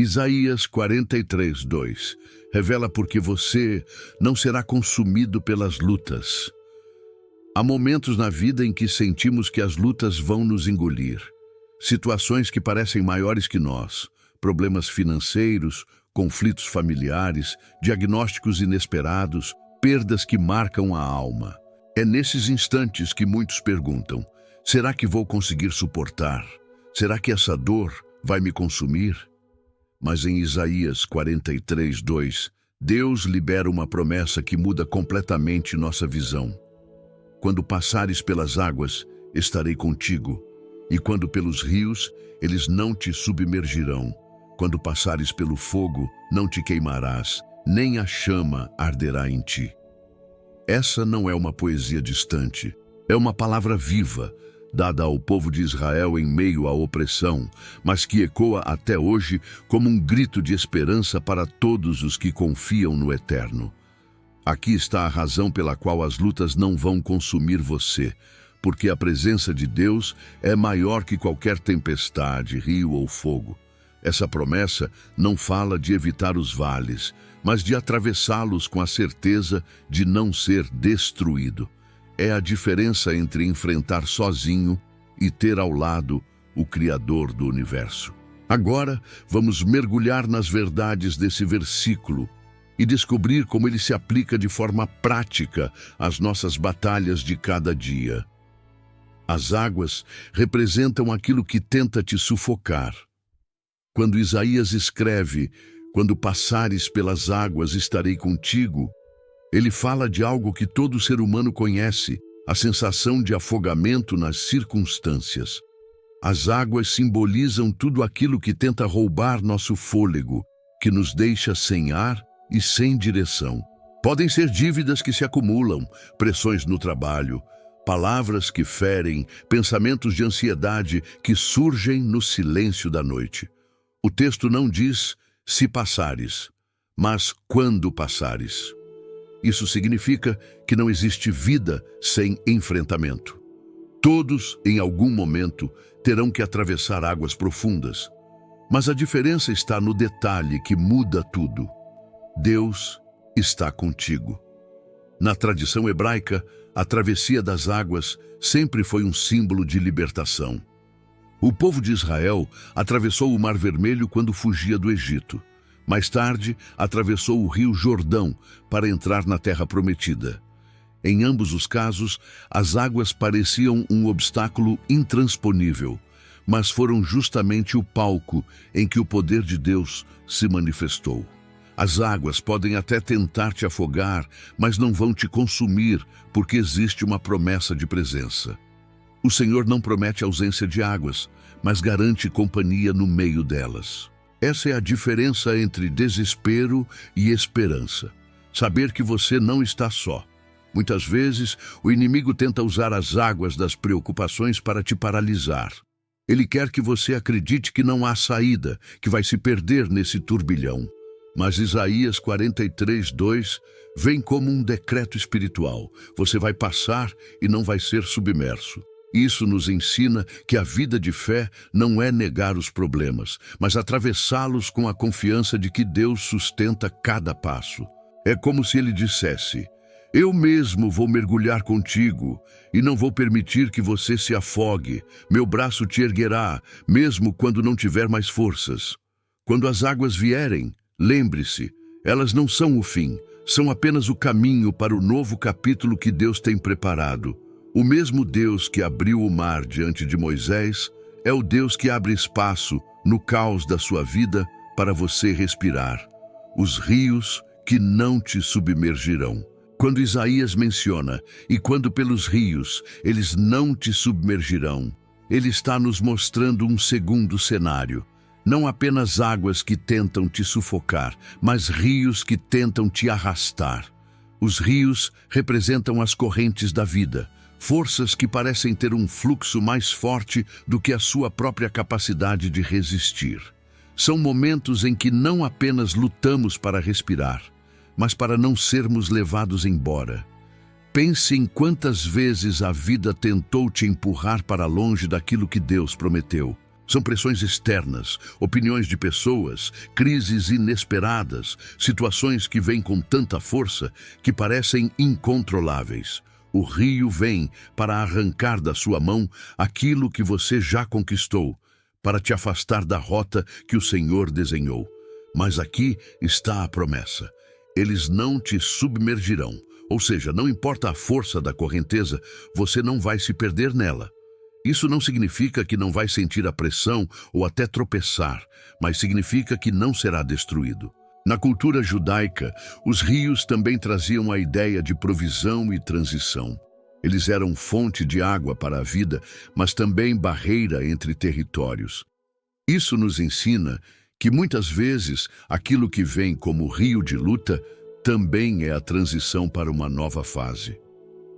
Isaías 43:2 revela porque você não será consumido pelas lutas. Há momentos na vida em que sentimos que as lutas vão nos engolir. Situações que parecem maiores que nós, problemas financeiros, conflitos familiares, diagnósticos inesperados, perdas que marcam a alma. É nesses instantes que muitos perguntam: será que vou conseguir suportar? Será que essa dor vai me consumir? Mas em Isaías 43:2, Deus libera uma promessa que muda completamente nossa visão. Quando passares pelas águas, estarei contigo, e quando pelos rios, eles não te submergirão. Quando passares pelo fogo, não te queimarás, nem a chama arderá em ti. Essa não é uma poesia distante, é uma palavra viva, dada ao povo de Israel em meio à opressão, mas que ecoa até hoje como um grito de esperança para todos os que confiam no Eterno. Aqui está a razão pela qual as lutas não vão consumir você, porque a presença de Deus é maior que qualquer tempestade, rio ou fogo. Essa promessa não fala de evitar os vales, mas de atravessá-los com a certeza de não ser destruído. É a diferença entre enfrentar sozinho e ter ao lado o Criador do universo. Agora, vamos mergulhar nas verdades desse versículo e descobrir como ele se aplica de forma prática às nossas batalhas de cada dia. As águas representam aquilo que tenta te sufocar. Quando Isaías escreve: "Quando passares pelas águas, estarei contigo", ele fala de algo que todo ser humano conhece, a sensação de afogamento nas circunstâncias. As águas simbolizam tudo aquilo que tenta roubar nosso fôlego, que nos deixa sem ar e sem direção. Podem ser dívidas que se acumulam, pressões no trabalho, palavras que ferem, pensamentos de ansiedade que surgem no silêncio da noite. O texto não diz "se passares", mas "quando passares". Isso significa que não existe vida sem enfrentamento. Todos, em algum momento, terão que atravessar águas profundas. Mas a diferença está no detalhe que muda tudo. Deus está contigo. Na tradição hebraica, a travessia das águas sempre foi um símbolo de libertação. O povo de Israel atravessou o Mar Vermelho quando fugia do Egito. Mais tarde, atravessou o rio Jordão para entrar na Terra Prometida. Em ambos os casos, as águas pareciam um obstáculo intransponível, mas foram justamente o palco em que o poder de Deus se manifestou. As águas podem até tentar te afogar, mas não vão te consumir, porque existe uma promessa de presença. O Senhor não promete ausência de águas, mas garante companhia no meio delas. Essa é a diferença entre desespero e esperança. Saber que você não está só. Muitas vezes, o inimigo tenta usar as águas das preocupações para te paralisar. Ele quer que você acredite que não há saída, que vai se perder nesse turbilhão. Mas Isaías 43:2 vem como um decreto espiritual. Você vai passar e não vai ser submerso. Isso nos ensina que a vida de fé não é negar os problemas, mas atravessá-los com a confiança de que Deus sustenta cada passo. É como se ele dissesse: "Eu mesmo vou mergulhar contigo e não vou permitir que você se afogue. Meu braço te erguerá, mesmo quando não tiver mais forças." Quando as águas vierem, lembre-se, elas não são o fim, são apenas o caminho para o novo capítulo que Deus tem preparado. O mesmo Deus que abriu o mar diante de Moisés é o Deus que abre espaço no caos da sua vida para você respirar. Os rios que não te submergirão. Quando Isaías menciona "e quando pelos rios eles não te submergirão", ele está nos mostrando um segundo cenário. Não apenas águas que tentam te sufocar, mas rios que tentam te arrastar. Os rios representam as correntes da vida, forças que parecem ter um fluxo mais forte do que a sua própria capacidade de resistir. São momentos em que não apenas lutamos para respirar, mas para não sermos levados embora. Pense em quantas vezes a vida tentou te empurrar para longe daquilo que Deus prometeu. São pressões externas, opiniões de pessoas, crises inesperadas, situações que vêm com tanta força que parecem incontroláveis. O rio vem para arrancar da sua mão aquilo que você já conquistou, para te afastar da rota que o Senhor desenhou. Mas aqui está a promessa: eles não te submergirão. Ou seja, não importa a força da correnteza, você não vai se perder nela. Isso não significa que não vai sentir a pressão ou até tropeçar, mas significa que não será destruído. Na cultura judaica, os rios também traziam a ideia de provisão e transição. Eles eram fonte de água para a vida, mas também barreira entre territórios. Isso nos ensina que muitas vezes aquilo que vem como rio de luta também é a transição para uma nova fase.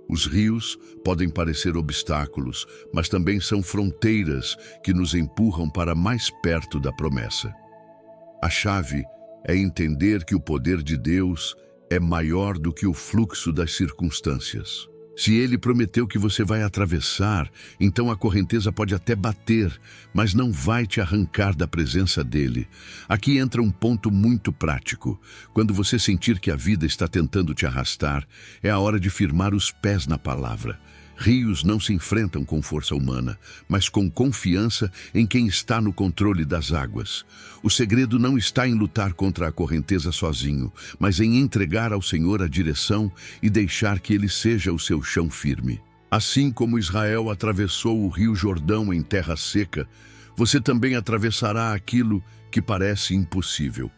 Os rios podem parecer obstáculos, mas também são fronteiras que nos empurram para mais perto da promessa. A chave é entender que o poder de Deus é maior do que o fluxo das circunstâncias. Se Ele prometeu que você vai atravessar, então a correnteza pode até bater, mas não vai te arrancar da presença dEle. Aqui entra um ponto muito prático. Quando você sentir que a vida está tentando te arrastar, é a hora de firmar os pés na palavra. Rios não se enfrentam com força humana, mas com confiança em quem está no controle das águas. O segredo não está em lutar contra a correnteza sozinho, mas em entregar ao Senhor a direção e deixar que Ele seja o seu chão firme. Assim como Israel atravessou o rio Jordão em terra seca, você também atravessará aquilo que parece impossível.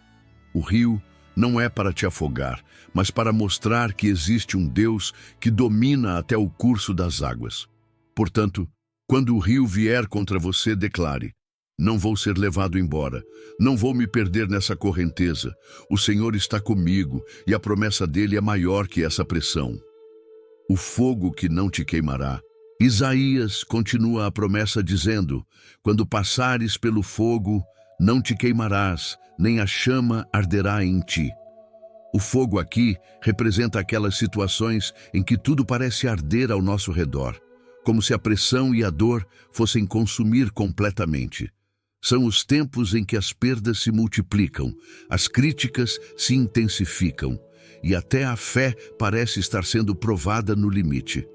O rio não é para te afogar, mas para mostrar que existe um Deus que domina até o curso das águas. Portanto, quando o rio vier contra você, declare: não vou ser levado embora, não vou me perder nessa correnteza. O Senhor está comigo e a promessa dele é maior que essa pressão. O fogo que não te queimará. Isaías continua a promessa dizendo: quando passares pelo fogo, não te queimarás, nem a chama arderá em ti. O fogo aqui representa aquelas situações em que tudo parece arder ao nosso redor, como se a pressão e a dor fossem consumir completamente. São os tempos em que as perdas se multiplicam, as críticas se intensificam e até a fé parece estar sendo provada no limite.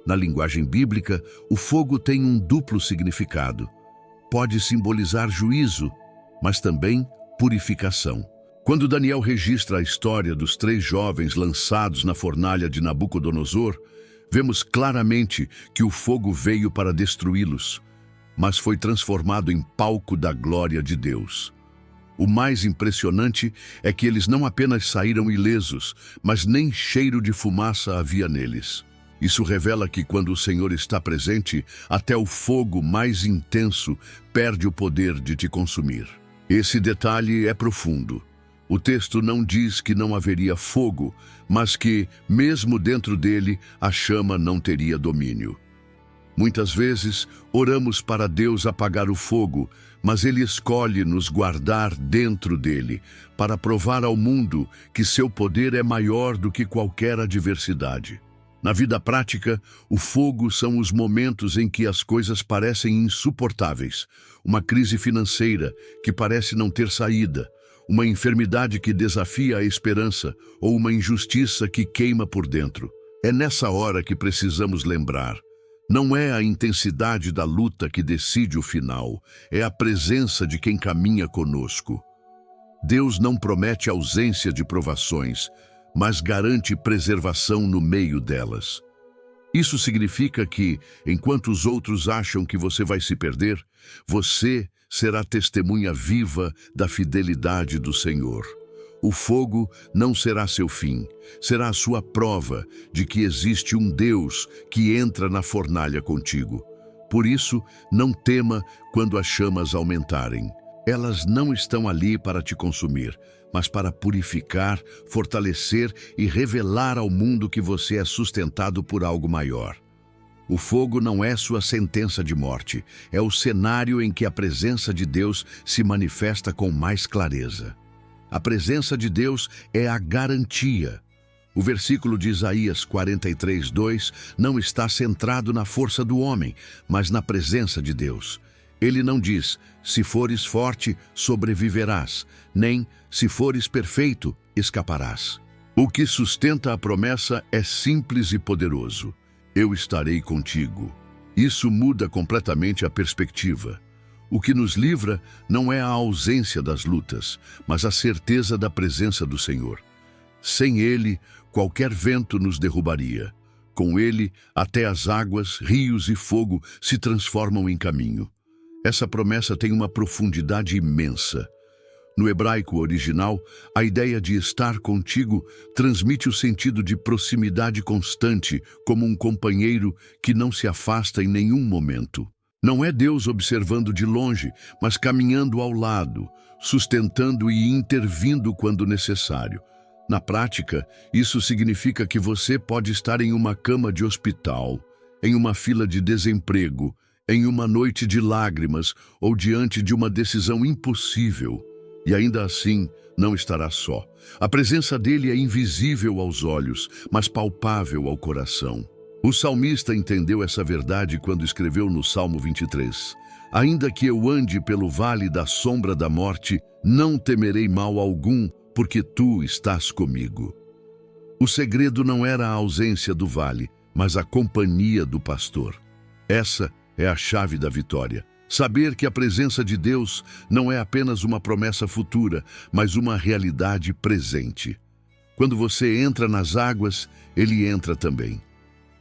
Na linguagem bíblica, o fogo tem um duplo significado. Pode simbolizar juízo, mas também purificação. Quando Daniel registra a história dos 3 jovens lançados na fornalha de Nabucodonosor, vemos claramente que o fogo veio para destruí-los, mas foi transformado em palco da glória de Deus. O mais impressionante é que eles não apenas saíram ilesos, mas nem cheiro de fumaça havia neles. Isso revela que quando o Senhor está presente, até o fogo mais intenso perde o poder de te consumir. Esse detalhe é profundo. O texto não diz que não haveria fogo, mas que, mesmo dentro dele, a chama não teria domínio. Muitas vezes, oramos para Deus apagar o fogo, mas Ele escolhe nos guardar dentro dele, para provar ao mundo que seu poder é maior do que qualquer adversidade. Na vida prática, o fogo são os momentos em que as coisas parecem insuportáveis, uma crise financeira que parece não ter saída, uma enfermidade que desafia a esperança ou uma injustiça que queima por dentro. É nessa hora que precisamos lembrar: não é a intensidade da luta que decide o final, é a presença de quem caminha conosco. Deus não promete ausência de provações, mas garante preservação no meio delas. Isso significa que, enquanto os outros acham que você vai se perder, você será testemunha viva da fidelidade do Senhor. O fogo não será seu fim, será a sua prova de que existe um Deus que entra na fornalha contigo. Por isso, não tema quando as chamas aumentarem. Elas não estão ali para te consumir, mas para purificar, fortalecer e revelar ao mundo que você é sustentado por algo maior. O fogo não é sua sentença de morte, é o cenário em que a presença de Deus se manifesta com mais clareza. A presença de Deus é a garantia. O versículo de Isaías 43:2 não está centrado na força do homem, mas na presença de Deus. Ele não diz, se fores forte, sobreviverás, nem, se fores perfeito, escaparás. O que sustenta a promessa é simples e poderoso. Eu estarei contigo. Isso muda completamente a perspectiva. O que nos livra não é a ausência das lutas, mas a certeza da presença do Senhor. Sem Ele, qualquer vento nos derrubaria. Com Ele, até as águas, rios e fogo se transformam em caminho. Essa promessa tem uma profundidade imensa. No hebraico original, a ideia de estar contigo transmite o sentido de proximidade constante, como um companheiro que não se afasta em nenhum momento. Não é Deus observando de longe, mas caminhando ao lado, sustentando e intervindo quando necessário. Na prática, isso significa que você pode estar em uma cama de hospital, em uma fila de desemprego, em uma noite de lágrimas ou diante de uma decisão impossível. E ainda assim, não estará só. A presença dele é invisível aos olhos, mas palpável ao coração. O salmista entendeu essa verdade quando escreveu no Salmo 23. Ainda que eu ande pelo vale da sombra da morte, não temerei mal algum, porque tu estás comigo. O segredo não era a ausência do vale, mas a companhia do pastor. Essa é a chave da vitória. Saber que a presença de Deus não é apenas uma promessa futura, mas uma realidade presente. Quando você entra nas águas, ele entra também.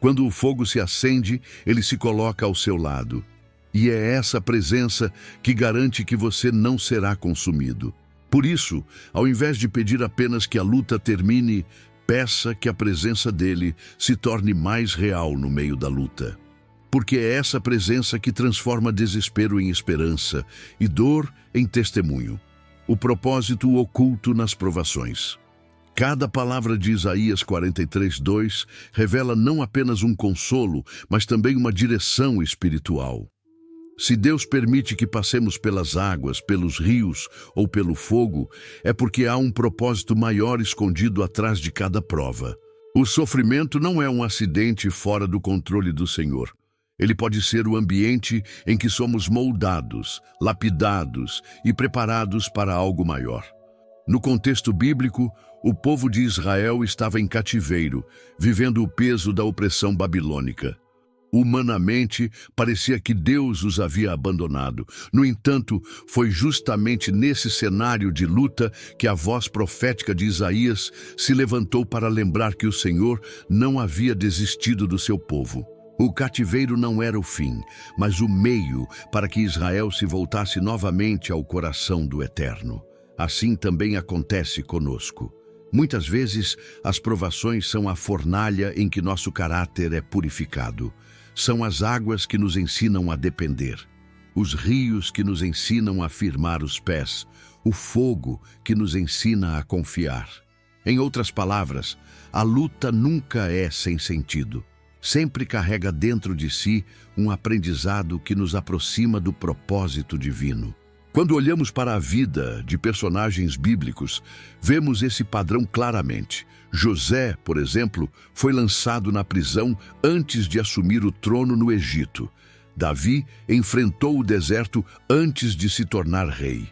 Quando o fogo se acende, ele se coloca ao seu lado. E é essa presença que garante que você não será consumido. Por isso, ao invés de pedir apenas que a luta termine, peça que a presença dele se torne mais real no meio da luta. Porque é essa presença que transforma desespero em esperança e dor em testemunho. O propósito oculto nas provações. Cada palavra de Isaías 43:2 revela não apenas um consolo, mas também uma direção espiritual. Se Deus permite que passemos pelas águas, pelos rios ou pelo fogo, é porque há um propósito maior escondido atrás de cada prova. O sofrimento não é um acidente fora do controle do Senhor. Ele pode ser o ambiente em que somos moldados, lapidados e preparados para algo maior. No contexto bíblico, o povo de Israel estava em cativeiro, vivendo o peso da opressão babilônica. Humanamente, parecia que Deus os havia abandonado. No entanto, foi justamente nesse cenário de luta que a voz profética de Isaías se levantou para lembrar que o Senhor não havia desistido do seu povo. O cativeiro não era o fim, mas o meio para que Israel se voltasse novamente ao coração do Eterno. Assim também acontece conosco. Muitas vezes, as provações são a fornalha em que nosso caráter é purificado. São as águas que nos ensinam a depender, os rios que nos ensinam a firmar os pés, o fogo que nos ensina a confiar. Em outras palavras, a luta nunca é sem sentido. Sempre carrega dentro de si um aprendizado que nos aproxima do propósito divino. Quando olhamos para a vida de personagens bíblicos, vemos esse padrão claramente. José, por exemplo, foi lançado na prisão antes de assumir o trono no Egito. Davi enfrentou o deserto antes de se tornar rei.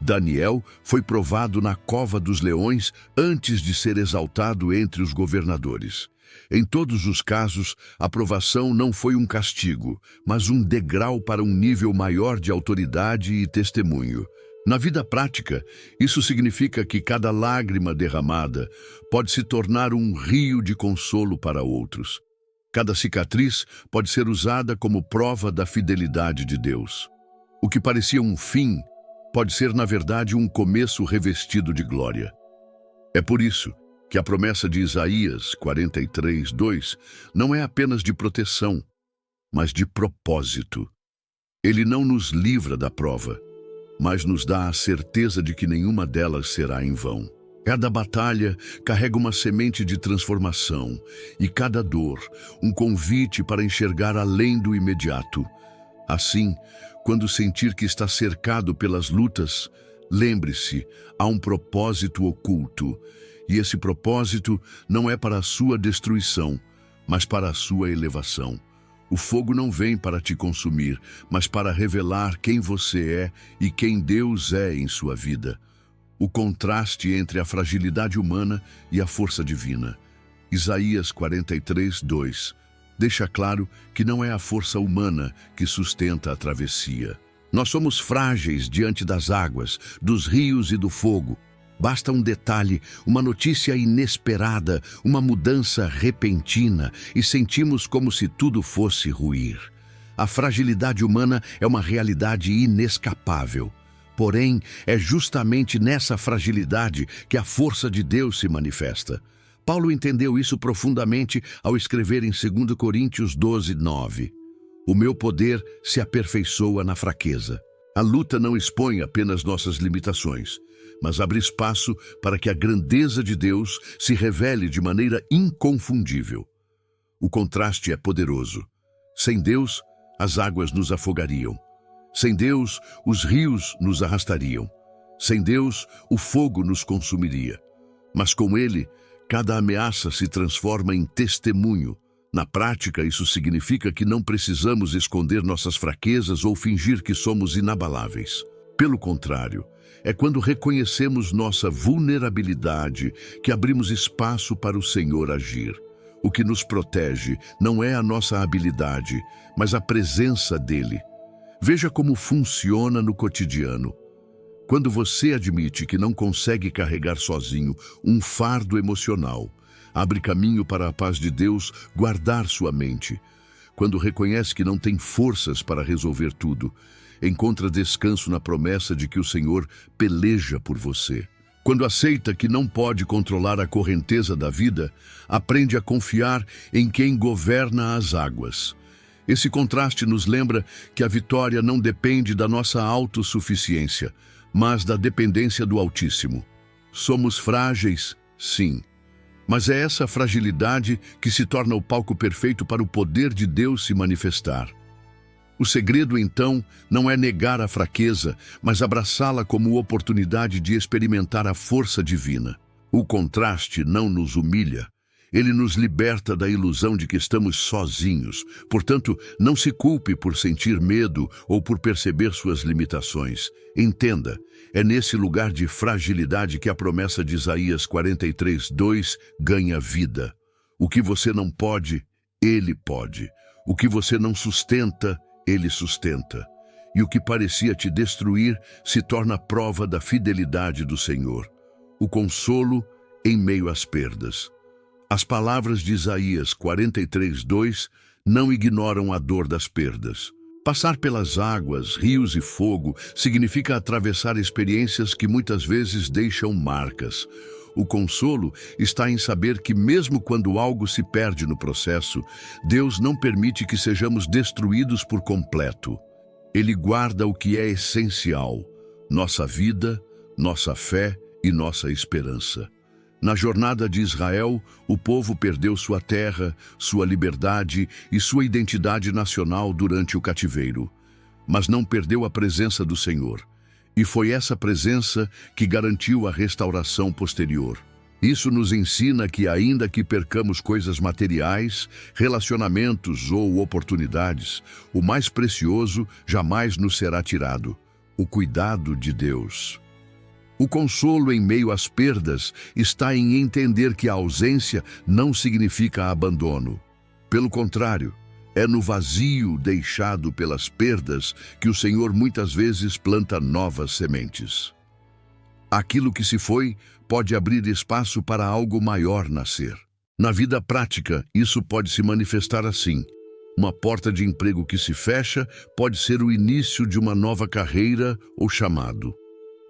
Daniel foi provado na cova dos leões antes de ser exaltado entre os governadores. Em todos os casos, a provação não foi um castigo, mas um degrau para um nível maior de autoridade e testemunho. Na vida prática, isso significa que cada lágrima derramada pode se tornar um rio de consolo para outros. Cada cicatriz pode ser usada como prova da fidelidade de Deus. O que parecia um fim pode ser, na verdade, um começo revestido de glória. É por isso que a promessa de Isaías 43:2 não é apenas de proteção, mas de propósito. Ele não nos livra da prova, mas nos dá a certeza de que nenhuma delas será em vão. Cada batalha carrega uma semente de transformação e cada dor, um convite para enxergar além do imediato. Assim, quando sentir que está cercado pelas lutas, lembre-se, há um propósito oculto. E esse propósito não é para a sua destruição, mas para a sua elevação. O fogo não vem para te consumir, mas para revelar quem você é e quem Deus é em sua vida. O contraste entre a fragilidade humana e a força divina. Isaías 43, 2 deixa claro que não é a força humana que sustenta a travessia. Nós somos frágeis diante das águas, dos rios e do fogo. Basta um detalhe, uma notícia inesperada, uma mudança repentina e sentimos como se tudo fosse ruir. A fragilidade humana é uma realidade inescapável. Porém, é justamente nessa fragilidade que a força de Deus se manifesta. Paulo entendeu isso profundamente ao escrever em 2 Coríntios 12, 9. O meu poder se aperfeiçoa na fraqueza. A luta não expõe apenas nossas limitações, mas abre espaço para que a grandeza de Deus se revele de maneira inconfundível. O contraste é poderoso. Sem Deus, as águas nos afogariam. Sem Deus, os rios nos arrastariam. Sem Deus, o fogo nos consumiria. Mas com Ele, cada ameaça se transforma em testemunho. Na prática, isso significa que não precisamos esconder nossas fraquezas ou fingir que somos inabaláveis. Pelo contrário, é quando reconhecemos nossa vulnerabilidade que abrimos espaço para o Senhor agir. O que nos protege não é a nossa habilidade, mas a presença dEle. Veja como funciona no cotidiano. Quando você admite que não consegue carregar sozinho um fardo emocional, abre caminho para a paz de Deus guardar sua mente. Quando reconhece que não tem forças para resolver tudo, encontra descanso na promessa de que o Senhor peleja por você. Quando aceita que não pode controlar a correnteza da vida, aprende a confiar em quem governa as águas. Esse contraste nos lembra que a vitória não depende da nossa autossuficiência, mas da dependência do Altíssimo. Somos frágeis, sim, mas é essa fragilidade que se torna o palco perfeito para o poder de Deus se manifestar. O segredo, então, não é negar a fraqueza, mas abraçá-la como oportunidade de experimentar a força divina. O contraste não nos humilha. Ele nos liberta da ilusão de que estamos sozinhos. Portanto, não se culpe por sentir medo ou por perceber suas limitações. Entenda, é nesse lugar de fragilidade que a promessa de Isaías 43, 2 ganha vida. O que você não pode, Ele pode. O que você não sustenta, Ele sustenta. E o que parecia te destruir se torna prova da fidelidade do Senhor. O consolo em meio às perdas. As palavras de Isaías 43, 2 não ignoram a dor das perdas. Passar pelas águas, rios e fogo significa atravessar experiências que muitas vezes deixam marcas. O consolo está em saber que mesmo quando algo se perde no processo, Deus não permite que sejamos destruídos por completo. Ele guarda o que é essencial: nossa vida, nossa fé e nossa esperança. Na jornada de Israel, o povo perdeu sua terra, sua liberdade e sua identidade nacional durante o cativeiro. Mas não perdeu a presença do Senhor. E foi essa presença que garantiu a restauração posterior. Isso nos ensina que, ainda que percamos coisas materiais, relacionamentos ou oportunidades, o mais precioso jamais nos será tirado: o cuidado de Deus. O consolo em meio às perdas está em entender que a ausência não significa abandono. Pelo contrário, é no vazio deixado pelas perdas que o Senhor muitas vezes planta novas sementes. Aquilo que se foi pode abrir espaço para algo maior nascer. Na vida prática, isso pode se manifestar assim. Uma porta de emprego que se fecha pode ser o início de uma nova carreira ou chamado.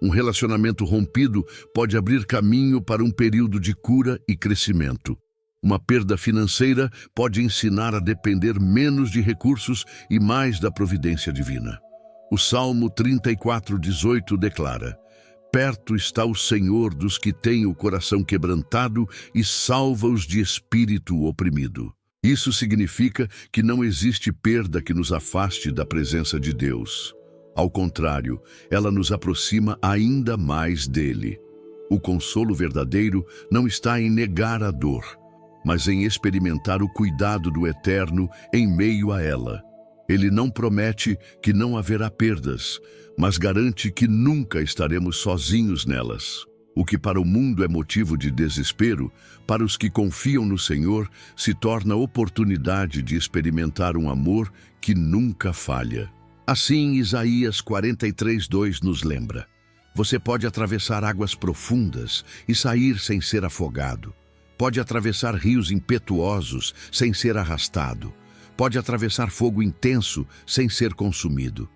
Um relacionamento rompido pode abrir caminho para um período de cura e crescimento. Uma perda financeira pode ensinar a depender menos de recursos e mais da providência divina. O Salmo 34, 18 declara: perto está o Senhor dos que têm o coração quebrantado e salva-os de espírito oprimido. Isso significa que não existe perda que nos afaste da presença de Deus. Ao contrário, ela nos aproxima ainda mais dele. O consolo verdadeiro não está em negar a dor, mas em experimentar o cuidado do Eterno em meio a ela. Ele não promete que não haverá perdas, mas garante que nunca estaremos sozinhos nelas. O que para o mundo é motivo de desespero, para os que confiam no Senhor, se torna oportunidade de experimentar um amor que nunca falha. Assim, Isaías 43:2 nos lembra: você pode atravessar águas profundas e sair sem ser afogado. Pode atravessar rios impetuosos sem ser arrastado. Pode atravessar fogo intenso sem ser consumido.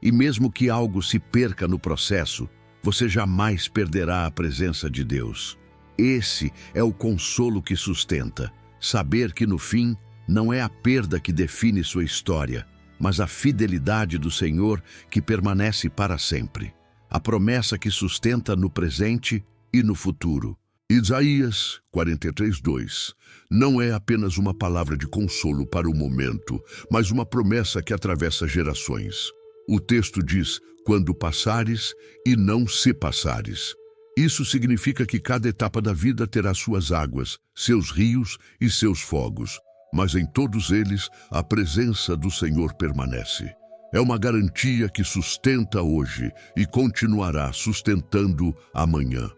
E mesmo que algo se perca no processo, você jamais perderá a presença de Deus. Esse é o consolo que sustenta, saber que no fim não é a perda que define sua história, mas a fidelidade do Senhor que permanece para sempre. A promessa que sustenta no presente e no futuro. Isaías 43:2 não é apenas uma palavra de consolo para o momento, mas uma promessa que atravessa gerações. O texto diz: quando passares e não se passares. Isso significa que cada etapa da vida terá suas águas, seus rios e seus fogos, mas em todos eles a presença do Senhor permanece. É uma garantia que sustenta hoje e continuará sustentando amanhã.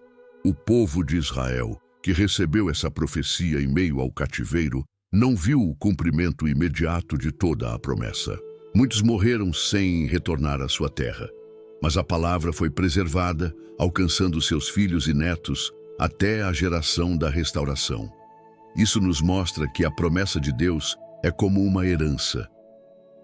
O povo de Israel, que recebeu essa profecia em meio ao cativeiro, não viu o cumprimento imediato de toda a promessa. Muitos morreram sem retornar à sua terra, mas a palavra foi preservada, alcançando seus filhos e netos até a geração da restauração. Isso nos mostra que a promessa de Deus é como uma herança.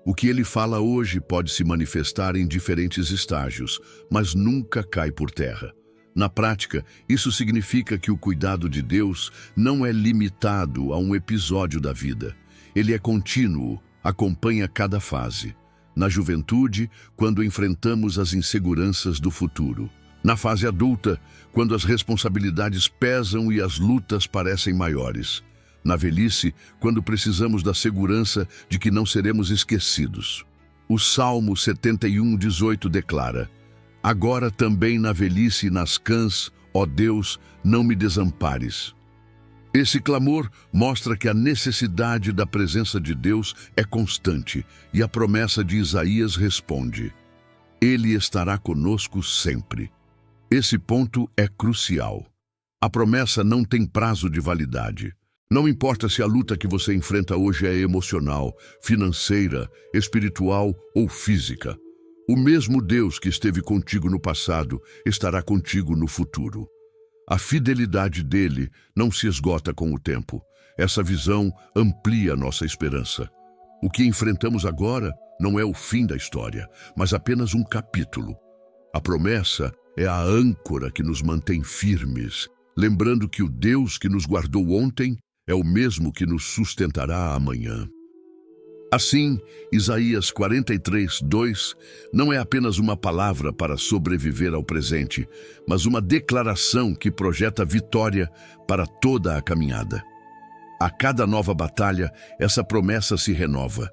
O que ele fala hoje pode se manifestar em diferentes estágios, mas nunca cai por terra. Na prática, isso significa que o cuidado de Deus não é limitado a um episódio da vida. Ele é contínuo, acompanha cada fase. Na juventude, quando enfrentamos as inseguranças do futuro. Na fase adulta, quando as responsabilidades pesam e as lutas parecem maiores. Na velhice, quando precisamos da segurança de que não seremos esquecidos. O Salmo 71:18 declara: agora também na velhice e nas cãs, ó Deus, não me desampares. Esse clamor mostra que a necessidade da presença de Deus é constante e a promessa de Isaías responde: Ele estará conosco sempre. Esse ponto é crucial. A promessa não tem prazo de validade. Não importa se a luta que você enfrenta hoje é emocional, financeira, espiritual ou física. O mesmo Deus que esteve contigo no passado estará contigo no futuro. A fidelidade dele não se esgota com o tempo. Essa visão amplia nossa esperança. O que enfrentamos agora não é o fim da história, mas apenas um capítulo. A promessa é a âncora que nos mantém firmes, lembrando que o Deus que nos guardou ontem é o mesmo que nos sustentará amanhã. Assim, Isaías 43:2 não é apenas uma palavra para sobreviver ao presente, mas uma declaração que projeta vitória para toda a caminhada. A cada nova batalha, essa promessa se renova.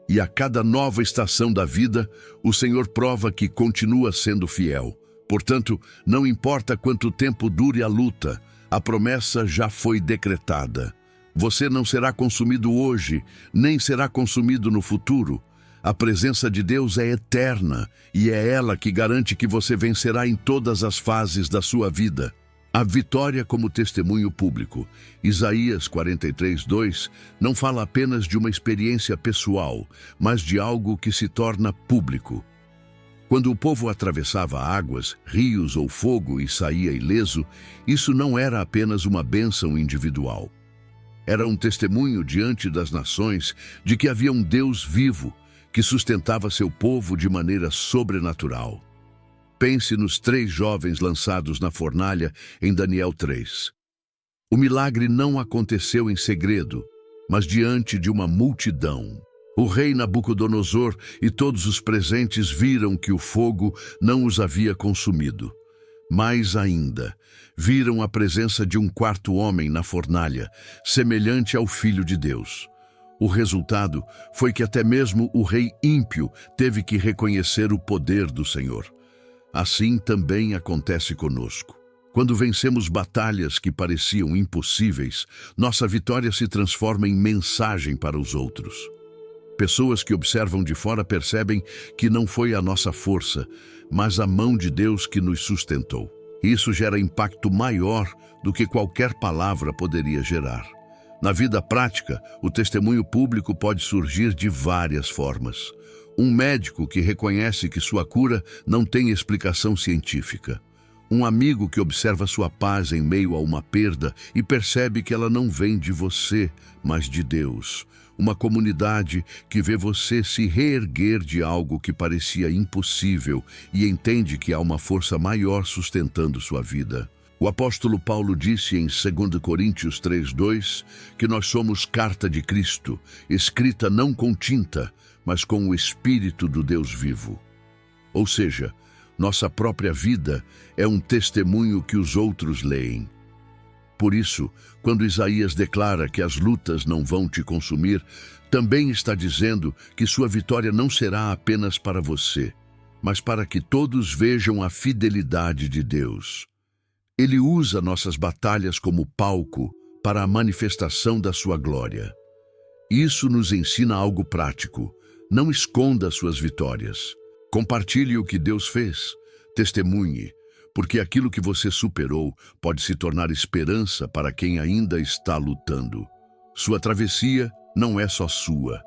E a cada nova estação da vida, o Senhor prova que continua sendo fiel. Portanto, não importa quanto tempo dure a luta, a promessa já foi decretada. Você não será consumido hoje, nem será consumido no futuro. A presença de Deus é eterna e é ela que garante que você vencerá em todas as fases da sua vida. A vitória como testemunho público. Isaías 43:2 não fala apenas de uma experiência pessoal, mas de algo que se torna público. Quando o povo atravessava águas, rios ou fogo e saía ileso, isso não era apenas uma bênção individual. Era um testemunho diante das nações de que havia um Deus vivo que sustentava seu povo de maneira sobrenatural. Pense nos 3 jovens lançados na fornalha em Daniel 3. O milagre não aconteceu em segredo, mas diante de uma multidão. O rei Nabucodonosor e todos os presentes viram que o fogo não os havia consumido. Mais ainda, viram a presença de um 4º homem na fornalha, semelhante ao Filho de Deus. O resultado foi que até mesmo o rei ímpio teve que reconhecer o poder do Senhor. Assim também acontece conosco. Quando vencemos batalhas que pareciam impossíveis, nossa vitória se transforma em mensagem para os outros. Pessoas que observam de fora percebem que não foi a nossa força, mas a mão de Deus que nos sustentou. Isso gera impacto maior do que qualquer palavra poderia gerar. Na vida prática, o testemunho público pode surgir de várias formas. Um médico que reconhece que sua cura não tem explicação científica. Um amigo que observa sua paz em meio a uma perda e percebe que ela não vem de você, mas de Deus. Uma comunidade que vê você se reerguer de algo que parecia impossível e entende que há uma força maior sustentando sua vida. O apóstolo Paulo disse em 2 Coríntios 3:2 que nós somos carta de Cristo, escrita não com tinta, mas com o Espírito do Deus vivo. Ou seja, nossa própria vida é um testemunho que os outros leem. Por isso, quando Isaías declara que as lutas não vão te consumir, também está dizendo que sua vitória não será apenas para você, mas para que todos vejam a fidelidade de Deus. Ele usa nossas batalhas como palco para a manifestação da sua glória. Isso nos ensina algo prático. Não esconda suas vitórias. Compartilhe o que Deus fez. Testemunhe, porque aquilo que você superou pode se tornar esperança para quem ainda está lutando. Sua travessia não é só sua.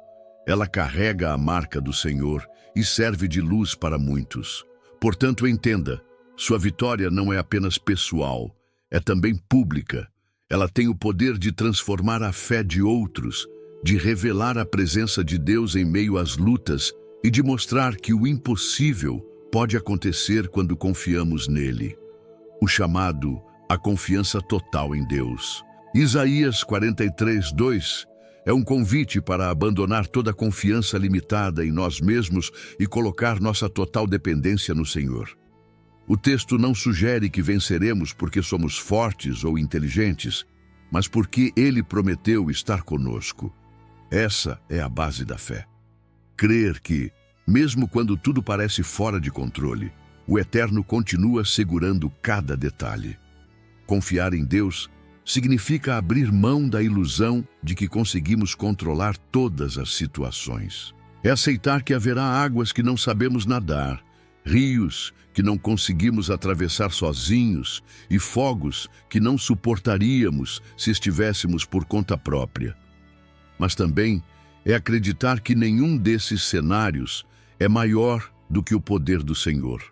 Ela carrega a marca do Senhor e serve de luz para muitos. Portanto, entenda, sua vitória não é apenas pessoal, é também pública. Ela tem o poder de transformar a fé de outros, de revelar a presença de Deus em meio às lutas e de mostrar que o impossível pode acontecer quando confiamos nele. O chamado à confiança total em Deus. Isaías 43:2 é um convite para abandonar toda confiança limitada em nós mesmos e colocar nossa total dependência no Senhor. O texto não sugere que venceremos porque somos fortes ou inteligentes, mas porque Ele prometeu estar conosco. Essa é a base da fé. Crer que, mesmo quando tudo parece fora de controle, o Eterno continua segurando cada detalhe. Confiar em Deus significa abrir mão da ilusão de que conseguimos controlar todas as situações. É aceitar que haverá águas que não sabemos nadar, rios que não conseguimos atravessar sozinhos e fogos que não suportaríamos se estivéssemos por conta própria. Mas também é acreditar que nenhum desses cenários é maior do que o poder do Senhor.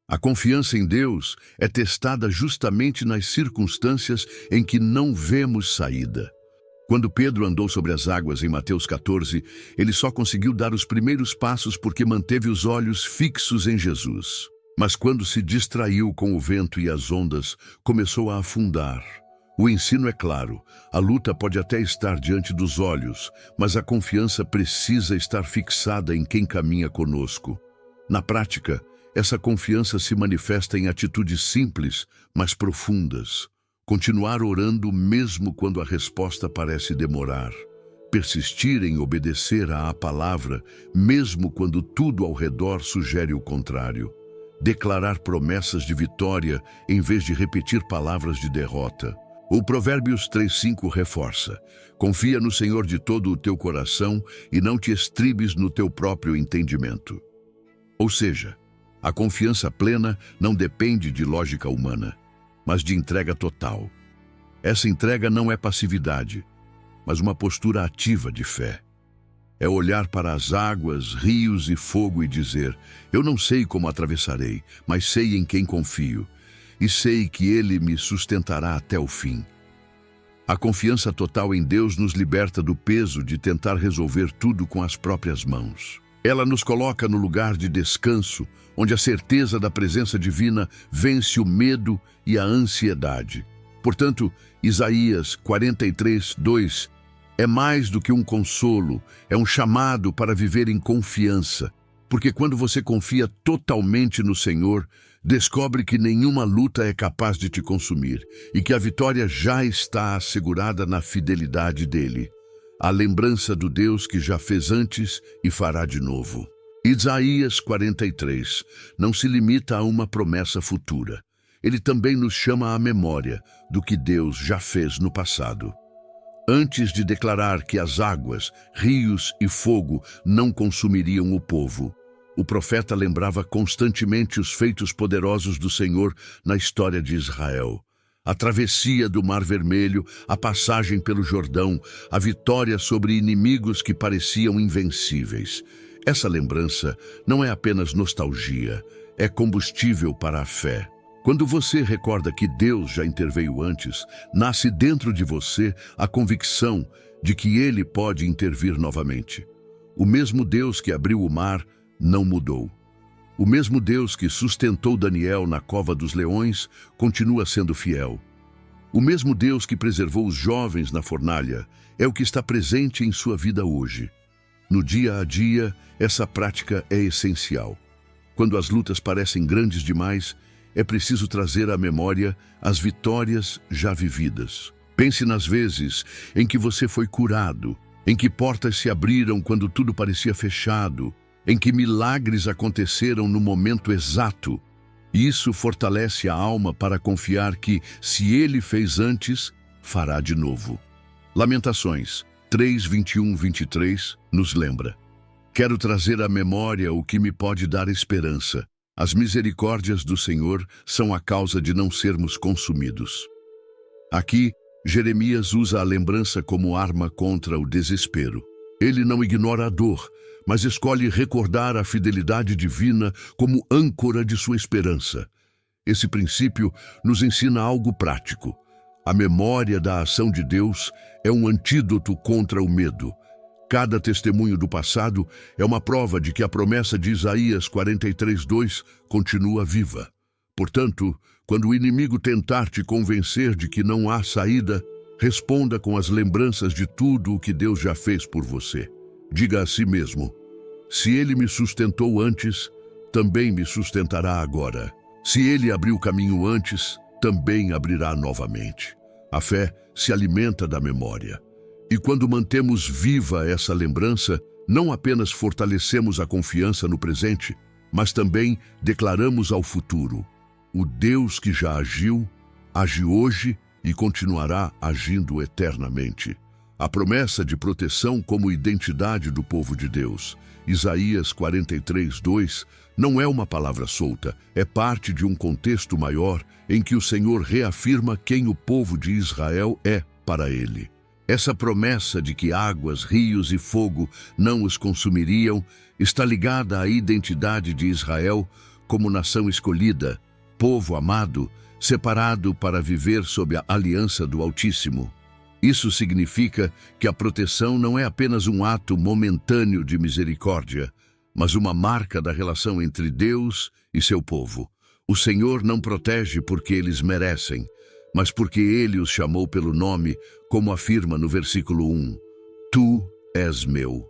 A confiança em Deus é testada justamente nas circunstâncias em que não vemos saída. Quando Pedro andou sobre as águas em Mateus 14, ele só conseguiu dar os primeiros passos porque manteve os olhos fixos em Jesus. Mas quando se distraiu com o vento e as ondas, começou a afundar. O ensino é claro, a luta pode até estar diante dos olhos, mas a confiança precisa estar fixada em quem caminha conosco. Na prática, essa confiança se manifesta em atitudes simples, mas profundas. Continuar orando mesmo quando a resposta parece demorar. Persistir em obedecer à palavra, mesmo quando tudo ao redor sugere o contrário. Declarar promessas de vitória em vez de repetir palavras de derrota. O Provérbios 3:5 reforça: confia no Senhor de todo o teu coração e não te estribes no teu próprio entendimento. Ou seja, a confiança plena não depende de lógica humana, mas de entrega total. Essa entrega não é passividade, mas uma postura ativa de fé. É olhar para as águas, rios e fogo e dizer: eu não sei como atravessarei, mas sei em quem confio. E sei que Ele me sustentará até o fim. A confiança total em Deus nos liberta do peso de tentar resolver tudo com as próprias mãos. Ela nos coloca no lugar de descanso, onde a certeza da presença divina vence o medo e a ansiedade. Portanto, Isaías 43:2 é mais do que um consolo, é um chamado para viver em confiança. Porque quando você confia totalmente no Senhor, descobre que nenhuma luta é capaz de te consumir e que a vitória já está assegurada na fidelidade dele. A lembrança do Deus que já fez antes e fará de novo. Isaías 43 não se limita a uma promessa futura. ele também nos chama à memória do que Deus já fez no passado. Antes de declarar que as águas, rios e fogo não consumiriam o povo, o profeta lembrava constantemente os feitos poderosos do Senhor na história de Israel. A travessia do Mar Vermelho, a passagem pelo Jordão, a vitória sobre inimigos que pareciam invencíveis. Essa lembrança não é apenas nostalgia, é combustível para a fé. Quando você recorda que Deus já interveio antes, nasce dentro de você a convicção de que Ele pode intervir novamente. O mesmo Deus que abriu o mar não mudou. O mesmo Deus que sustentou Daniel na cova dos leões continua sendo fiel. O mesmo Deus que preservou os jovens na fornalha é o que está presente em sua vida hoje. No dia a dia, essa prática é essencial. Quando as lutas parecem grandes demais, é preciso trazer à memória as vitórias já vividas. Pense nas vezes em que você foi curado, em que portas se abriram quando tudo parecia fechado, em que milagres aconteceram no momento exato. Isso fortalece a alma para confiar que, se Ele fez antes, fará de novo. Lamentações 3, 21, 23 nos lembra: quero trazer à memória o que me pode dar esperança. As misericórdias do Senhor são a causa de não sermos consumidos. Aqui, Jeremias usa a lembrança como arma contra o desespero. Ele não ignora a dor, mas escolhe recordar a fidelidade divina como âncora de sua esperança. Esse princípio nos ensina algo prático. A memória da ação de Deus é um antídoto contra o medo. Cada testemunho do passado é uma prova de que a promessa de Isaías 43:2 continua viva. Portanto, quando o inimigo tentar te convencer de que não há saída, responda com as lembranças de tudo o que Deus já fez por você. Diga a si mesmo: se Ele me sustentou antes, também me sustentará agora. Se Ele abriu o caminho antes, também abrirá novamente. A fé se alimenta da memória. E quando mantemos viva essa lembrança, não apenas fortalecemos a confiança no presente, mas também declaramos ao futuro: o Deus que já agiu, age hoje e continuará agindo eternamente. A promessa de proteção como identidade do povo de Deus, Isaías 43:2, não é uma palavra solta, é parte de um contexto maior em que o Senhor reafirma quem o povo de Israel é para Ele. Essa promessa de que águas, rios e fogo não os consumiriam está ligada à identidade de Israel como nação escolhida, povo amado, separado para viver sob a aliança do Altíssimo. Isso significa que a proteção não é apenas um ato momentâneo de misericórdia, mas uma marca da relação entre Deus e seu povo. O Senhor não protege porque eles merecem, mas porque Ele os chamou pelo nome, como afirma no versículo 1. Tu és meu.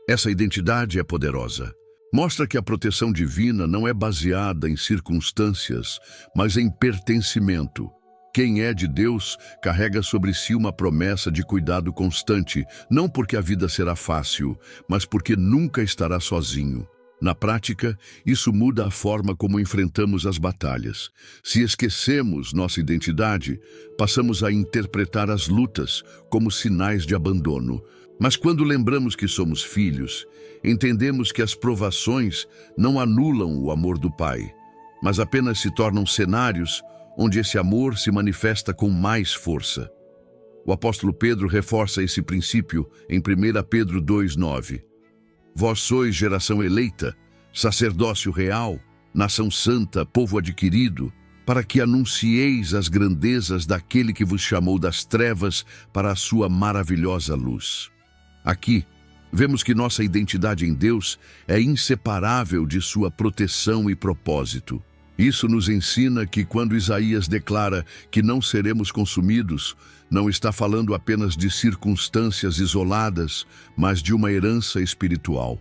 Essa identidade é poderosa. Mostra que a proteção divina não é baseada em circunstâncias, mas em pertencimento. Quem é de Deus carrega sobre si uma promessa de cuidado constante, não porque a vida será fácil, mas porque nunca estará sozinho. Na prática, isso muda a forma como enfrentamos as batalhas. Se esquecemos nossa identidade, passamos a interpretar as lutas como sinais de abandono. Mas quando lembramos que somos filhos, entendemos que as provações não anulam o amor do Pai, mas apenas se tornam cenários onde esse amor se manifesta com mais força. O apóstolo Pedro reforça esse princípio em 1 Pedro 2:9. Vós sois geração eleita, sacerdócio real, nação santa, povo adquirido, para que anuncieis as grandezas daquele que vos chamou das trevas para a sua maravilhosa luz. Aqui, vemos que nossa identidade em Deus é inseparável de sua proteção e propósito. Isso nos ensina que quando Isaías declara que não seremos consumidos, não está falando apenas de circunstâncias isoladas, mas de uma herança espiritual.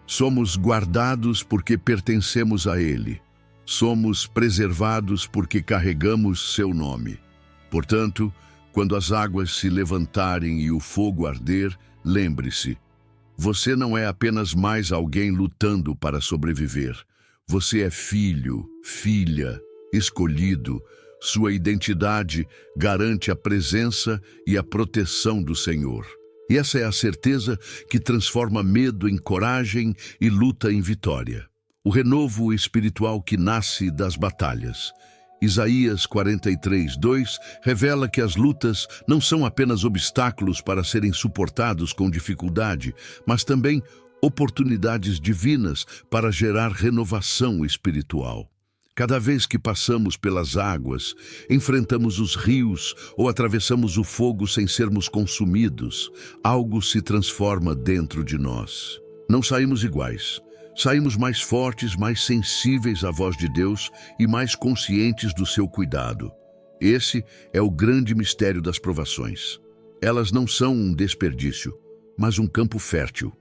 Somos guardados porque pertencemos a Ele. Somos preservados porque carregamos seu nome. Portanto, quando as águas se levantarem e o fogo arder, lembre-se, você não é apenas mais alguém lutando para sobreviver. Você é filho, filha, escolhido. Sua identidade garante a presença e a proteção do Senhor. E essa é a certeza que transforma medo em coragem e luta em vitória. O renovo espiritual que nasce das batalhas. Isaías 43:2 revela que as lutas não são apenas obstáculos para serem suportados com dificuldade, mas também oportunidades divinas para gerar renovação espiritual. Cada vez que passamos pelas águas, enfrentamos os rios ou atravessamos o fogo sem sermos consumidos, algo se transforma dentro de nós. Não saímos iguais. Saímos mais fortes, mais sensíveis à voz de Deus e mais conscientes do seu cuidado. Esse é o grande mistério das provações. Elas não são um desperdício, mas um campo fértil.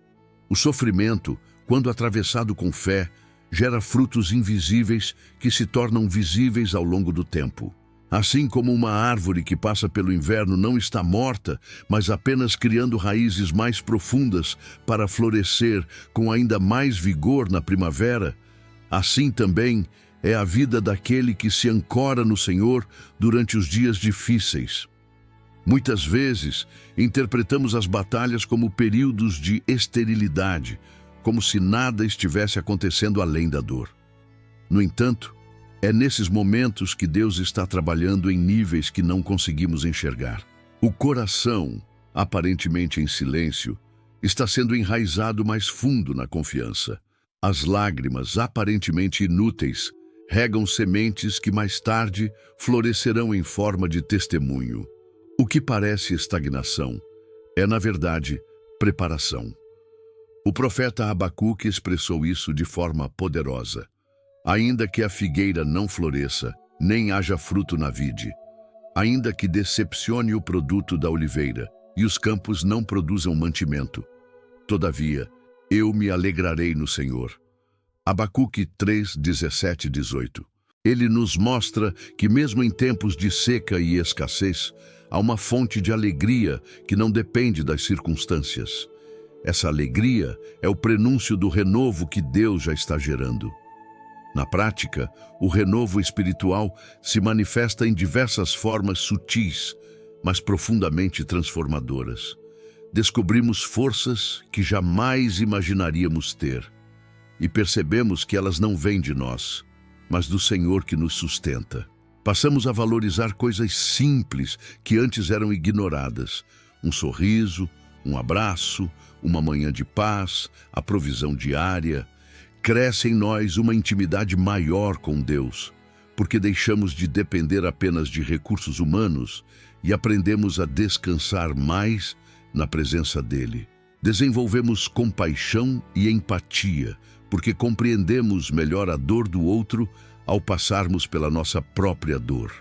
O sofrimento, quando atravessado com fé, gera frutos invisíveis que se tornam visíveis ao longo do tempo. Assim como uma árvore que passa pelo inverno não está morta, mas apenas criando raízes mais profundas para florescer com ainda mais vigor na primavera, assim também é a vida daquele que se ancora no Senhor durante os dias difíceis. Muitas vezes, interpretamos as batalhas como períodos de esterilidade, como se nada estivesse acontecendo além da dor. No entanto, é nesses momentos que Deus está trabalhando em níveis que não conseguimos enxergar. O coração, aparentemente em silêncio, está sendo enraizado mais fundo na confiança. As lágrimas, aparentemente inúteis, regam sementes que mais tarde florescerão em forma de testemunho. O que parece estagnação é, na verdade, preparação. O profeta Abacuque expressou isso de forma poderosa. Ainda que a figueira não floresça, nem haja fruto na vide, ainda que decepcione o produto da oliveira e os campos não produzam mantimento, todavia, eu me alegrarei no Senhor. Abacuque 3, 17 e 18. Ele nos mostra que mesmo em tempos de seca e escassez, há uma fonte de alegria que não depende das circunstâncias. Essa alegria é o prenúncio do renovo que Deus já está gerando. Na prática, o renovo espiritual se manifesta em diversas formas sutis, mas profundamente transformadoras. Descobrimos forças que jamais imaginaríamos ter, e percebemos que elas não vêm de nós, mas do Senhor que nos sustenta. Passamos a valorizar coisas simples que antes eram ignoradas: um sorriso, um abraço, uma manhã de paz, a provisão diária. Cresce em nós uma intimidade maior com Deus, porque deixamos de depender apenas de recursos humanos e aprendemos a descansar mais na presença dele. Desenvolvemos compaixão e empatia, porque compreendemos melhor a dor do outro ao passarmos pela nossa própria dor.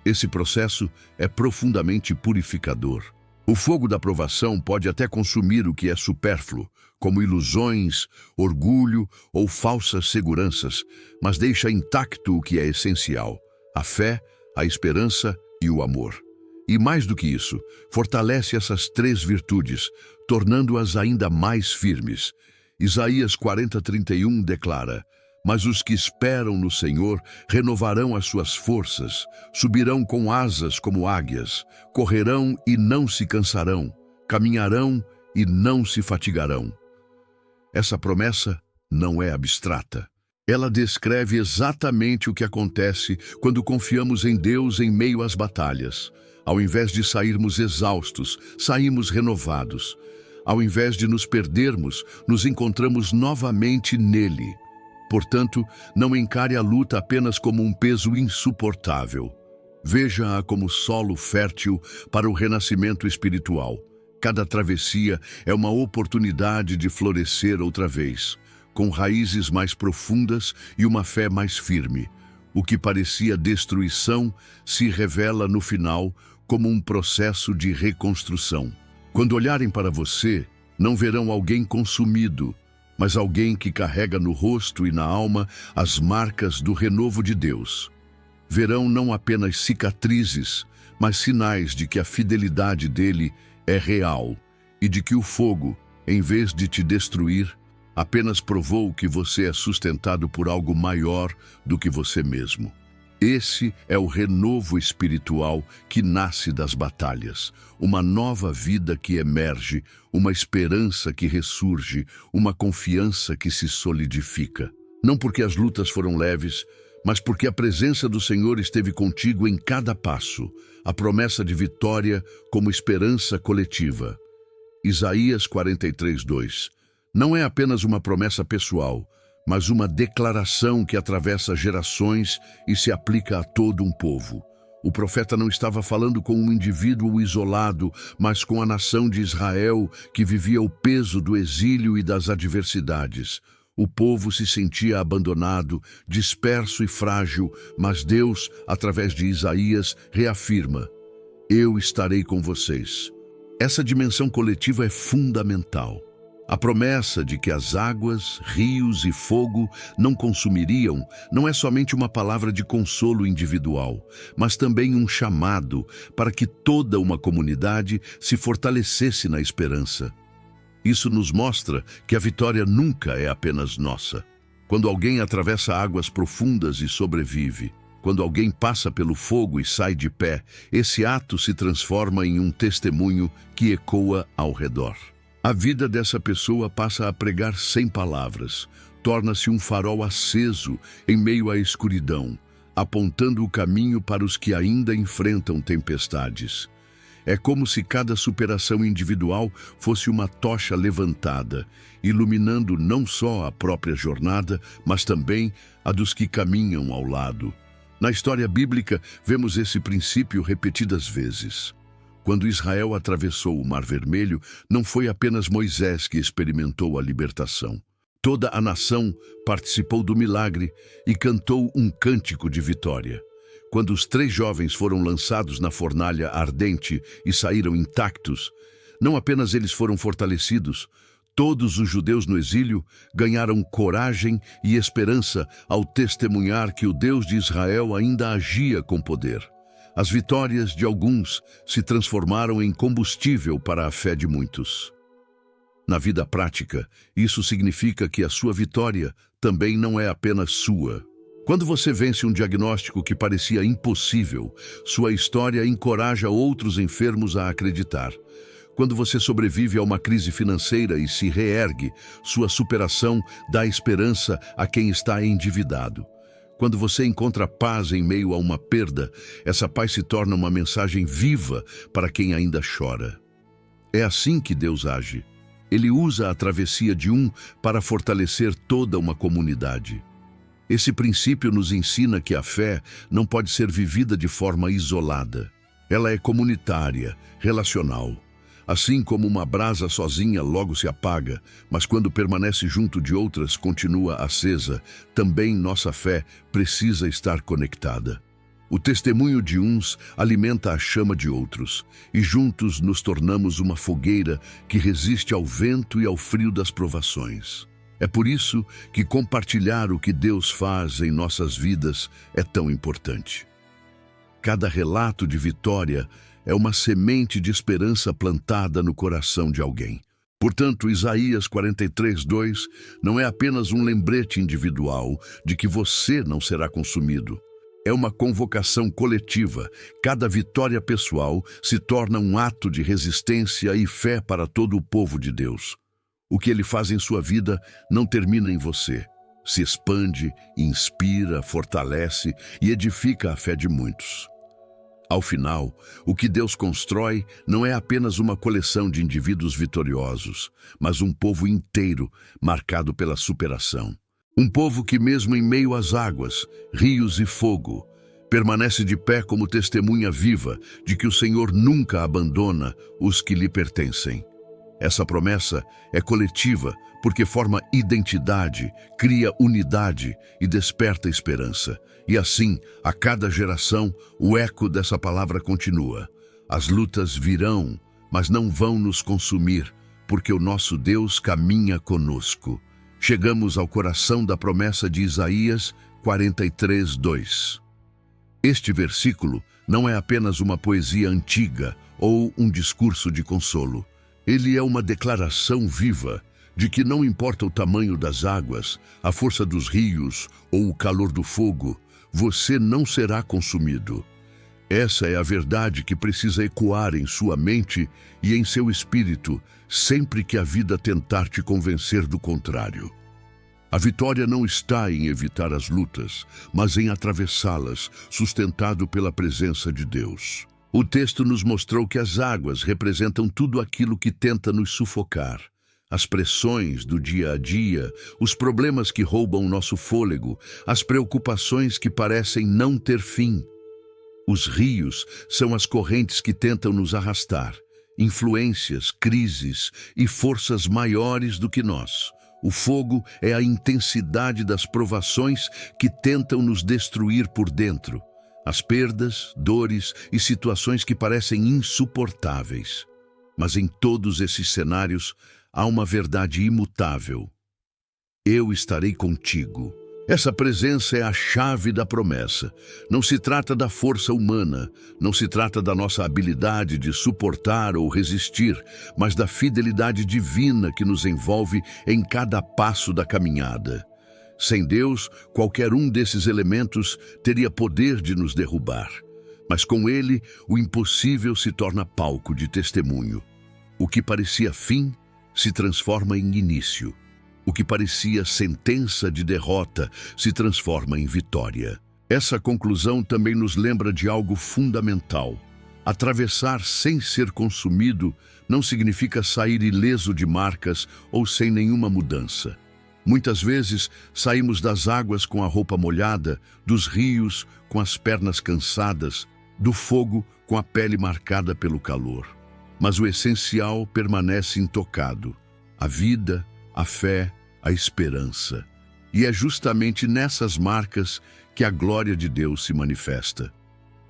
Esse processo é profundamente purificador. O fogo da provação pode até consumir o que é supérfluo, como ilusões, orgulho ou falsas seguranças, mas deixa intacto o que é essencial: a fé, a esperança e o amor. E mais do que isso, fortalece essas três virtudes, tornando-as ainda mais firmes. Isaías 40:31 declara: Mas os que esperam no Senhor renovarão as suas forças, subirão com asas como águias, correrão e não se cansarão, caminharão e não se fatigarão. Essa promessa não é abstrata. Ela descreve exatamente o que acontece quando confiamos em Deus em meio às batalhas. Ao invés de sairmos exaustos, saímos renovados. Ao invés de nos perdermos, nos encontramos novamente nele. Portanto, não encare a luta apenas como um peso insuportável. Veja-a como solo fértil para o renascimento espiritual. Cada travessia é uma oportunidade de florescer outra vez, com raízes mais profundas e uma fé mais firme. O que parecia destruição se revela no final como um processo de reconstrução. Quando olharem para você, não verão alguém consumido, mas alguém que carrega no rosto e na alma as marcas do renovo de Deus. Verão não apenas cicatrizes, mas sinais de que a fidelidade dele é real e de que o fogo, em vez de te destruir, apenas provou que você é sustentado por algo maior do que você mesmo. Esse é o renovo espiritual que nasce das batalhas, uma nova vida que emerge, uma esperança que ressurge, uma confiança que se solidifica. Não porque as lutas foram leves, mas porque a presença do Senhor esteve contigo em cada passo, a promessa de vitória como esperança coletiva. Isaías 43:2. Não é apenas uma promessa pessoal, mas uma declaração que atravessa gerações e se aplica a todo um povo. O profeta não estava falando com um indivíduo isolado, mas com a nação de Israel que vivia o peso do exílio e das adversidades. O povo se sentia abandonado, disperso e frágil, mas Deus, através de Isaías, reafirma: eu estarei com vocês. Essa dimensão coletiva é fundamental. A promessa de que as águas, rios e fogo não consumiriam não é somente uma palavra de consolo individual, mas também um chamado para que toda uma comunidade se fortalecesse na esperança. Isso nos mostra que a vitória nunca é apenas nossa. Quando alguém atravessa águas profundas e sobrevive, quando alguém passa pelo fogo e sai de pé, esse ato se transforma em um testemunho que ecoa ao redor. A vida dessa pessoa passa a pregar sem palavras, torna-se um farol aceso em meio à escuridão, apontando o caminho para os que ainda enfrentam tempestades. É como se cada superação individual fosse uma tocha levantada, iluminando não só a própria jornada, mas também a dos que caminham ao lado. Na história bíblica, vemos esse princípio repetidas vezes. Quando Israel atravessou o Mar Vermelho, não foi apenas Moisés que experimentou a libertação. Toda a nação participou do milagre e cantou um cântico de vitória. Quando os 3 jovens foram lançados na fornalha ardente e saíram intactos, não apenas eles foram fortalecidos, todos os judeus no exílio ganharam coragem e esperança ao testemunhar que o Deus de Israel ainda agia com poder. As vitórias de alguns se transformaram em combustível para a fé de muitos. Na vida prática, isso significa que a sua vitória também não é apenas sua. Quando você vence um diagnóstico que parecia impossível, sua história encoraja outros enfermos a acreditar. Quando você sobrevive a uma crise financeira e se reergue, sua superação dá esperança a quem está endividado. Quando você encontra paz em meio a uma perda, essa paz se torna uma mensagem viva para quem ainda chora. É assim que Deus age. Ele usa a travessia de um para fortalecer toda uma comunidade. Esse princípio nos ensina que a fé não pode ser vivida de forma isolada. Ela é comunitária, relacional. Assim como uma brasa sozinha logo se apaga, mas quando permanece junto de outras continua acesa, também nossa fé precisa estar conectada. O testemunho de uns alimenta a chama de outros, e juntos nos tornamos uma fogueira que resiste ao vento e ao frio das provações. É por isso que compartilhar o que Deus faz em nossas vidas é tão importante. Cada relato de vitória é uma semente de esperança plantada no coração de alguém. Portanto, Isaías 43:2 não é apenas um lembrete individual de que você não será consumido. É uma convocação coletiva. Cada vitória pessoal se torna um ato de resistência e fé para todo o povo de Deus. O que Ele faz em sua vida não termina em você. Se expande, inspira, fortalece e edifica a fé de muitos. Ao final, o que Deus constrói não é apenas uma coleção de indivíduos vitoriosos, mas um povo inteiro marcado pela superação. Um povo que, mesmo em meio às águas, rios e fogo, permanece de pé como testemunha viva de que o Senhor nunca abandona os que lhe pertencem. Essa promessa é coletiva porque forma identidade, cria unidade e desperta esperança. E assim, a cada geração, o eco dessa palavra continua. As lutas virão, mas não vão nos consumir, porque o nosso Deus caminha conosco. Chegamos ao coração da promessa de Isaías 43:2. Este versículo não é apenas uma poesia antiga ou um discurso de consolo. Ele é uma declaração viva de que não importa o tamanho das águas, a força dos rios ou o calor do fogo, você não será consumido. Essa é a verdade que precisa ecoar em sua mente e em seu espírito sempre que a vida tentar te convencer do contrário. A vitória não está em evitar as lutas, mas em atravessá-las, sustentado pela presença de Deus. O texto nos mostrou que as águas representam tudo aquilo que tenta nos sufocar. As pressões do dia a dia, os problemas que roubam nosso fôlego, as preocupações que parecem não ter fim. Os rios são as correntes que tentam nos arrastar, influências, crises e forças maiores do que nós. O fogo é a intensidade das provações que tentam nos destruir por dentro. As perdas, dores e situações que parecem insuportáveis. Mas em todos esses cenários há uma verdade imutável. Eu estarei contigo. Essa presença é a chave da promessa. Não se trata da força humana, não se trata da nossa habilidade de suportar ou resistir, mas da fidelidade divina que nos envolve em cada passo da caminhada. Sem Deus, qualquer um desses elementos teria poder de nos derrubar. Mas com Ele, o impossível se torna palco de testemunho. O que parecia fim se transforma em início. O que parecia sentença de derrota se transforma em vitória. Essa conclusão também nos lembra de algo fundamental. Atravessar sem ser consumido não significa sair ileso de marcas ou sem nenhuma mudança. Muitas vezes saímos das águas com a roupa molhada, dos rios com as pernas cansadas, do fogo com a pele marcada pelo calor. Mas o essencial permanece intocado: a vida, a fé, a esperança. E é justamente nessas marcas que a glória de Deus se manifesta.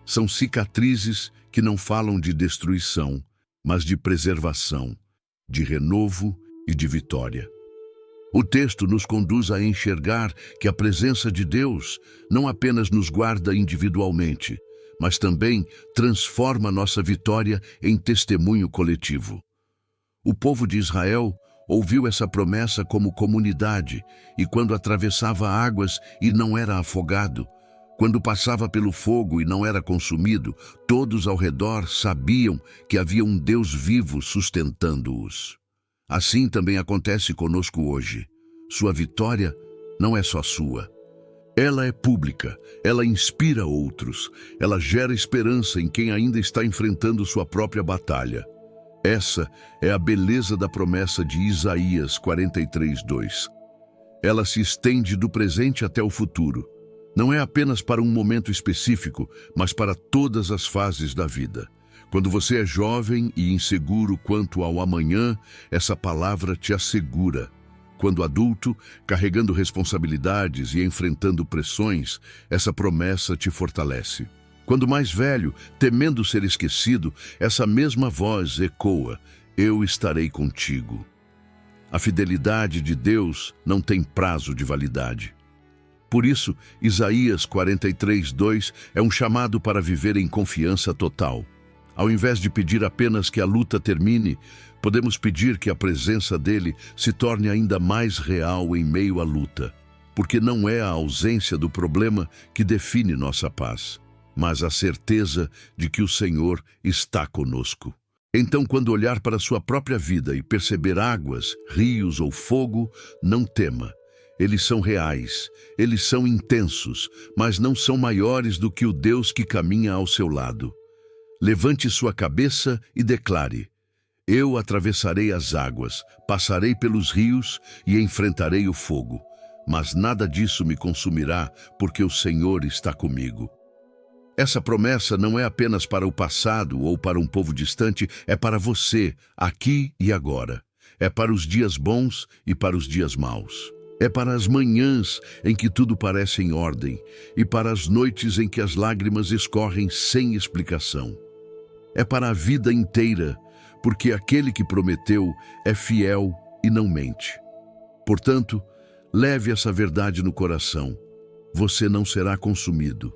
São cicatrizes que não falam de destruição, mas de preservação, de renovo e de vitória. O texto nos conduz a enxergar que a presença de Deus não apenas nos guarda individualmente, mas também transforma nossa vitória em testemunho coletivo. O povo de Israel ouviu essa promessa como comunidade, e quando atravessava águas e não era afogado, quando passava pelo fogo e não era consumido, todos ao redor sabiam que havia um Deus vivo sustentando-os. Assim também acontece conosco hoje. Sua vitória não é só sua. Ela é pública, ela inspira outros, ela gera esperança em quem ainda está enfrentando sua própria batalha. Essa é a beleza da promessa de Isaías 43:2. Ela se estende do presente até o futuro. Não é apenas para um momento específico, mas para todas as fases da vida. Quando você é jovem e inseguro quanto ao amanhã, essa palavra te assegura. Quando adulto, carregando responsabilidades e enfrentando pressões, essa promessa te fortalece. Quando mais velho, temendo ser esquecido, essa mesma voz ecoa: eu estarei contigo. A fidelidade de Deus não tem prazo de validade. Por isso, Isaías 43:2 é um chamado para viver em confiança total. Ao invés de pedir apenas que a luta termine, podemos pedir que a presença dele se torne ainda mais real em meio à luta, porque não é a ausência do problema que define nossa paz, mas a certeza de que o Senhor está conosco. Então, quando olhar para sua própria vida e perceber águas, rios ou fogo, não tema. Eles são reais, eles são intensos, mas não são maiores do que o Deus que caminha ao seu lado. Levante sua cabeça e declare: eu atravessarei as águas, passarei pelos rios e enfrentarei o fogo, mas nada disso me consumirá, porque o Senhor está comigo. Essa promessa não é apenas para o passado ou para um povo distante, é para você, aqui e agora. É para os dias bons e para os dias maus. É para as manhãs em que tudo parece em ordem e para as noites em que as lágrimas escorrem sem explicação. É para a vida inteira, porque aquele que prometeu é fiel e não mente. Portanto, leve essa verdade no coração. Você não será consumido.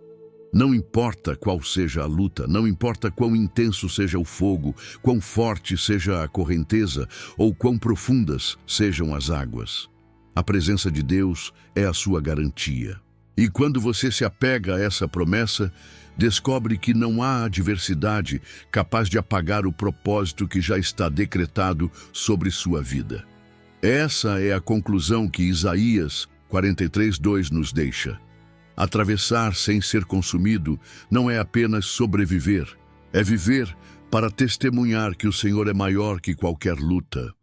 Não importa qual seja a luta, não importa quão intenso seja o fogo, quão forte seja a correnteza ou quão profundas sejam as águas. A presença de Deus é a sua garantia. E quando você se apega a essa promessa, descobre que não há adversidade capaz de apagar o propósito que já está decretado sobre sua vida. Essa é a conclusão que Isaías 43:2 nos deixa. Atravessar sem ser consumido não é apenas sobreviver, é viver para testemunhar que o Senhor é maior que qualquer luta.